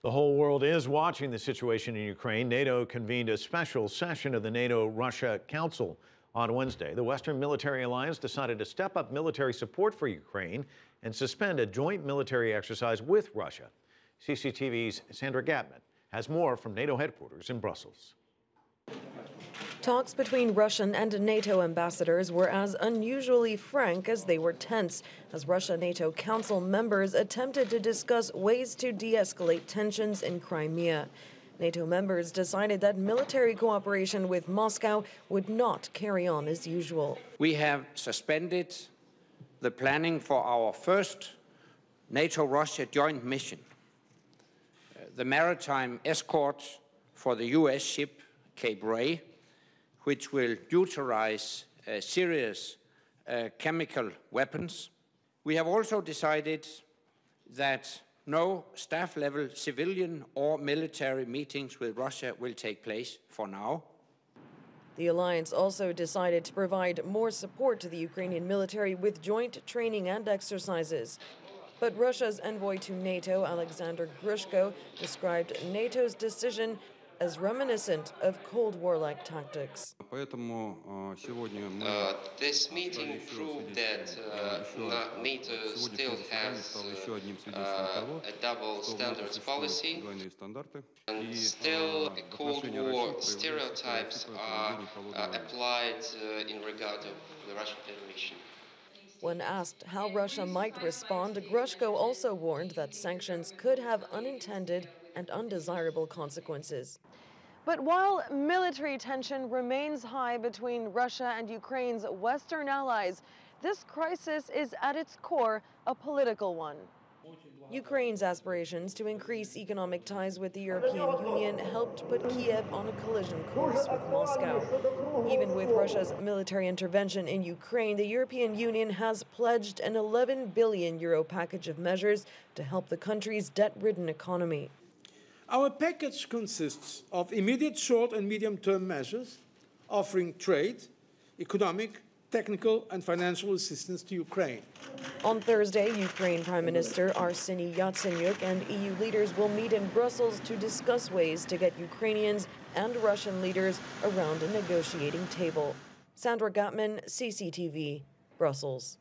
The whole world is watching the situation in Ukraine. NATO convened a special session of the NATO-Russia Council on Wednesday. The Western Military Alliance decided to step up military support for Ukraine and suspend a joint military exercise with Russia. CCTV's Sandra Gathmann has more from NATO headquarters in Brussels. Talks between Russian and NATO ambassadors were as unusually frank as they were tense, as Russia-NATO Council members attempted to discuss ways to de-escalate tensions in Crimea. NATO members decided that military cooperation with Moscow would not carry on as usual. We have suspended the planning for our first NATO-Russia joint mission. The maritime escort for the U.S. ship Cape Ray, which will neutralize serious chemical weapons. We have also decided that no staff-level civilian or military meetings with Russia will take place for now. The alliance also decided to provide more support to the Ukrainian military with joint training and exercises. But Russia's envoy to NATO, Alexander Grushko, described NATO's decision as reminiscent of Cold War-like tactics. This meeting proved that NATO still has a double standards policy, and still Cold War stereotypes are applied in regard of the Russian Federation. When asked how Russia might respond, Grushko also warned that sanctions could have unintended and undesirable consequences. But while military tension remains high between Russia and Ukraine's Western allies, this crisis is at its core a political one. Ukraine's aspirations to increase economic ties with the European Union helped put Kiev on a collision course with Moscow. Even with Russia's military intervention in Ukraine, the European Union has pledged an €11 billion package of measures to help the country's debt-ridden economy. Our package consists of immediate short and medium-term measures offering trade, economic, technical and financial assistance to Ukraine. On Thursday, Ukraine Prime Minister Arseniy Yatsenyuk and EU leaders will meet in Brussels to discuss ways to get Ukrainians and Russian leaders around a negotiating table. Sandra Gathmann, CCTV, Brussels.